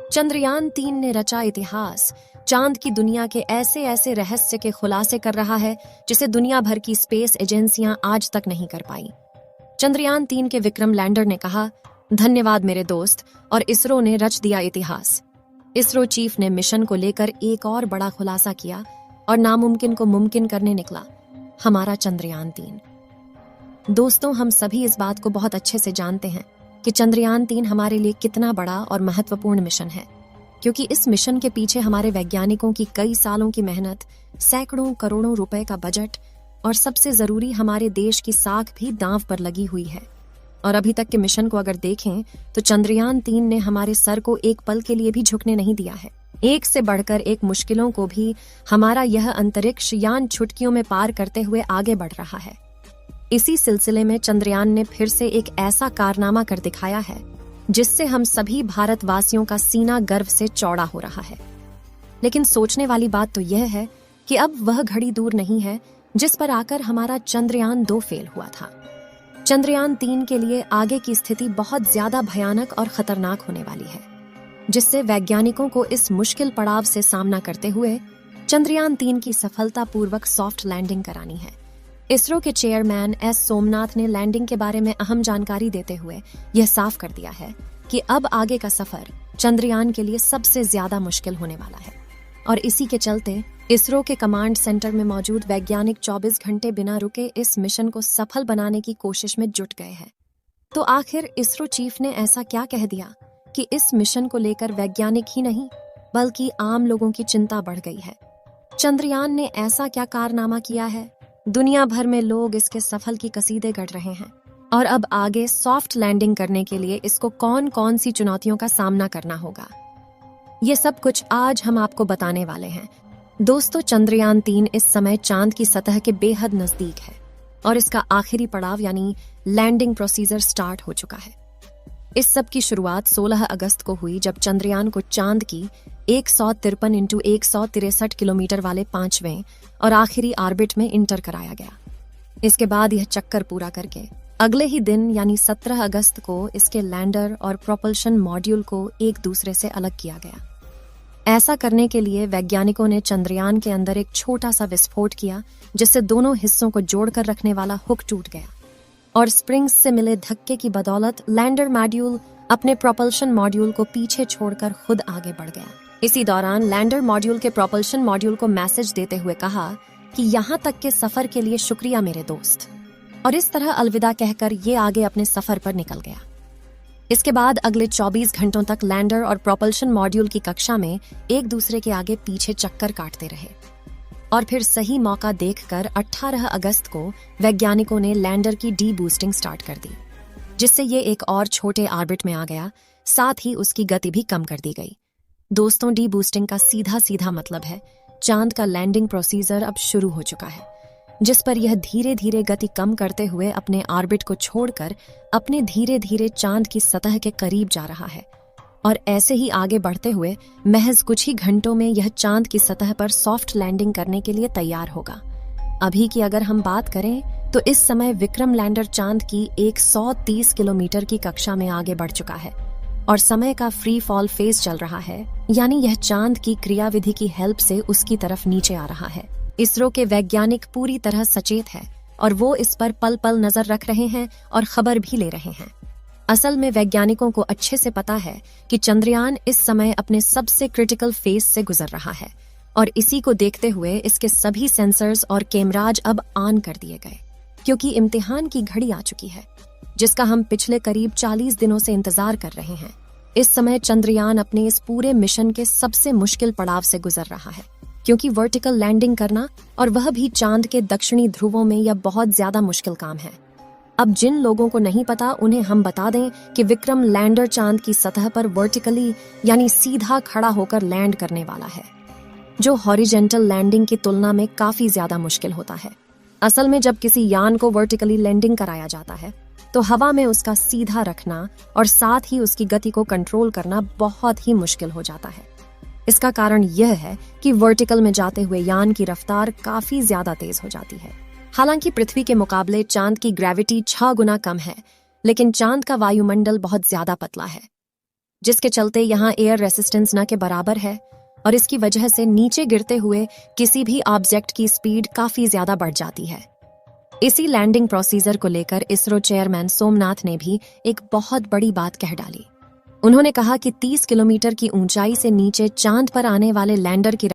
चंद्रयान 3 ने रचा इतिहास। चांद की दुनिया के ऐसे ऐसे रहस्य के खुलासे कर रहा है जिसे दुनिया भर की स्पेस एजेंसियां आज तक नहीं कर पाई। चंद्रयान 3 के विक्रम लैंडर ने कहा, धन्यवाद मेरे दोस्त, और इसरो ने रच दिया इतिहास। इसरो चीफ ने मिशन को लेकर एक और बड़ा खुलासा किया और नामुमकिन को मुमकिन करने निकला, हमारा चंद्रयान 3। दोस्तों, हम सभी इस बात को बहुत अच्छे से जानते हैं कि चंद्रयान 3 हमारे लिए कितना बड़ा और महत्वपूर्ण मिशन है, क्योंकि इस मिशन के पीछे हमारे वैज्ञानिकों की कई सालों की मेहनत, सैकड़ों करोड़ों रुपए का बजट और सबसे जरूरी हमारे देश की साख भी दांव पर लगी हुई है। और अभी तक के मिशन को अगर देखें तो चंद्रयान 3 ने हमारे सर को एक पल के लिए भी झुकने नहीं दिया है। एक से बढ़कर एक मुश्किलों को भी हमारा यह अंतरिक्ष यान चुटकियों में पार करते हुए आगे बढ़ रहा है। इसी सिलसिले में चंद्रयान ने फिर से एक ऐसा कारनामा कर दिखाया है जिससे हम सभी भारतवासियों का सीना गर्व से चौड़ा हो रहा है। लेकिन सोचने वाली बात तो यह है कि अब वह घड़ी दूर नहीं है जिस पर आकर हमारा चंद्रयान 2 फेल हुआ था। चंद्रयान 3 के लिए आगे की स्थिति बहुत ज्यादा भयानक और खतरनाक होने वाली है, जिससे वैज्ञानिकों को इस मुश्किल पड़ाव से सामना करते हुए चंद्रयान 3 की सफलतापूर्वक सॉफ्ट लैंडिंग करानी है। इसरो के चेयरमैन एस सोमनाथ ने लैंडिंग के बारे में अहम जानकारी देते हुए यह साफ कर दिया है कि अब आगे का सफर चंद्रयान के लिए सबसे ज्यादा मुश्किल होने वाला है, और इसी के चलते इसरो के कमांड सेंटर में मौजूद वैज्ञानिक 24 घंटे बिना रुके इस मिशन को सफल बनाने की कोशिश में जुट गए हैं। तो आखिर इसरो चीफ ने ऐसा क्या कह दिया कि इस मिशन को लेकर वैज्ञानिक ही नहीं बल्कि आम लोगों की चिंता बढ़ गई है। चंद्रयान ने ऐसा क्या कारनामा किया है, दुनिया भर में लोग इसके सफल की कसीदे गढ़ रहे हैं, और अब आगे सॉफ्ट लैंडिंग करने के लिए इसको कौन कौन सी चुनौतियों का सामना करना होगा, ये सब कुछ आज हम आपको बताने वाले हैं। दोस्तों, चंद्रयान 3 इस समय चांद की सतह के बेहद नजदीक है और इसका आखिरी पड़ाव यानी लैंडिंग प्रोसीजर स्टार्ट हो चुका है। इस सब की शुरुआत 16 अगस्त को हुई जब चंद्रयान को चांद की 153 × 163 किलोमीटर वाले 5वें और आखिरी ऑर्बिट में इंटर कराया गया। इसके बाद यह चक्कर पूरा करके अगले ही दिन यानी 17 अगस्त को इसके लैंडर और प्रोपल्शन मॉड्यूल को एक दूसरे से अलग किया गया। ऐसा करने के लिए वैज्ञानिकों ने चंद्रयान के अंदर एक छोटा सा विस्फोट किया, जिससे दोनों हिस्सों को जोड़कर रखने वाला हुक टूट गया और स्प्रिंग्स से मिले धक्के की बदौलत लैंडर मॉड्यूल अपने प्रोपल्शन मॉड्यूल को पीछे छोड़कर खुद आगे बढ़ गया। इसी दौरान लैंडर मॉड्यूल के प्रोपल्शन मॉड्यूल को मैसेज देते हुए कहा कि यहाँ तक के सफर के लिए शुक्रिया मेरे दोस्त, और इस तरह अलविदा कहकर ये आगे अपने सफर पर निकल गया। इसके बाद अगले 24 घंटों तक लैंडर और प्रोपल्शन मॉड्यूल की कक्षा में एक दूसरे के आगे पीछे चक्कर काटते रहे, और फिर सही मौका देखकर 18 अगस्त को वैज्ञानिकों ने लैंडर की डी बूस्टिंग स्टार्ट कर दी, जिससे ये एक और छोटे ऑर्बिट में आ गया, साथ ही उसकी गति भी कम कर दी गई। दोस्तों, डी बूस्टिंग का सीधा सीधा मतलब है चांद का लैंडिंग प्रोसीजर अब शुरू हो चुका है, जिस पर यह धीरे धीरे गति कम करते हुए अपने ऑर्बिट को छोड़कर अपने धीरे धीरे चांद की सतह के करीब जा रहा है, और ऐसे ही आगे बढ़ते हुए महज कुछ ही घंटों में यह चांद की सतह पर सॉफ्ट लैंडिंग करने के लिए तैयार होगा। अभी की अगर हम बात करें तो इस समय विक्रम लैंडर चांद की 130 किलोमीटर की कक्षा में आगे बढ़ चुका है और समय का फ्री फॉल फेज चल रहा है, यानी यह चांद की क्रियाविधि की हेल्प से उसकी तरफ नीचे आ रहा है। इसरो के वैज्ञानिक पूरी तरह सचेत है और वो इस पर पल पल नजर रख रहे हैं और खबर भी ले रहे हैं। असल में वैज्ञानिकों को अच्छे से पता है कि चंद्रयान इस समय अपने सबसे क्रिटिकल फेज से गुजर रहा है, और इसी को देखते हुए इसके सभी सेंसर्स और कैमराज अब ऑन कर दिए गए, क्योंकि इम्तिहान की घड़ी आ चुकी है, जिसका हम पिछले करीब 40 दिनों से इंतजार कर रहे हैं। इस समय चंद्रयान अपने इस पूरे मिशन के सबसे मुश्किल पड़ाव से गुजर रहा है, क्योंकि वर्टिकल लैंडिंग करना, और वह भी चांद के दक्षिणी ध्रुवों में, यह बहुत ज्यादा मुश्किल काम है। अब जिन लोगों को नहीं पता उन्हें हम बता दें कि विक्रम लैंडर चांद की सतह पर वर्टिकली यानी सीधा खड़ा होकर लैंड करने वाला है, जो हॉरिजेंटल लैंडिंग की तुलना में काफी ज्यादा मुश्किल होता है। असल में जब किसी यान को वर्टिकली लैंडिंग कराया जाता है तो हवा में उसका सीधा रखना और साथ ही उसकी गति को कंट्रोल करना बहुत ही मुश्किल हो जाता है। इसका कारण यह है कि वर्टिकल में जाते हुए यान की रफ्तार काफी ज्यादा तेज हो जाती है। हालांकि पृथ्वी के मुकाबले चांद की ग्रेविटी 6 गुना कम है, लेकिन चांद का वायुमंडल बहुत ज्यादा पतला है। जिसके चलते यहाँ एयर रेसिस्टेंस न के बराबर है और इसकी वजह से नीचे गिरते हुए किसी भी ऑब्जेक्ट की स्पीड काफी ज्यादा बढ़ जाती है। इसी लैंडिंग प्रोसीजर को लेकर इसरो चेयरमैन सोमनाथ ने भी एक बहुत बड़ी बात कह डाली। उन्होंने कहा कि 30 किलोमीटर की ऊंचाई से नीचे चांद पर आने वाले लैंडर की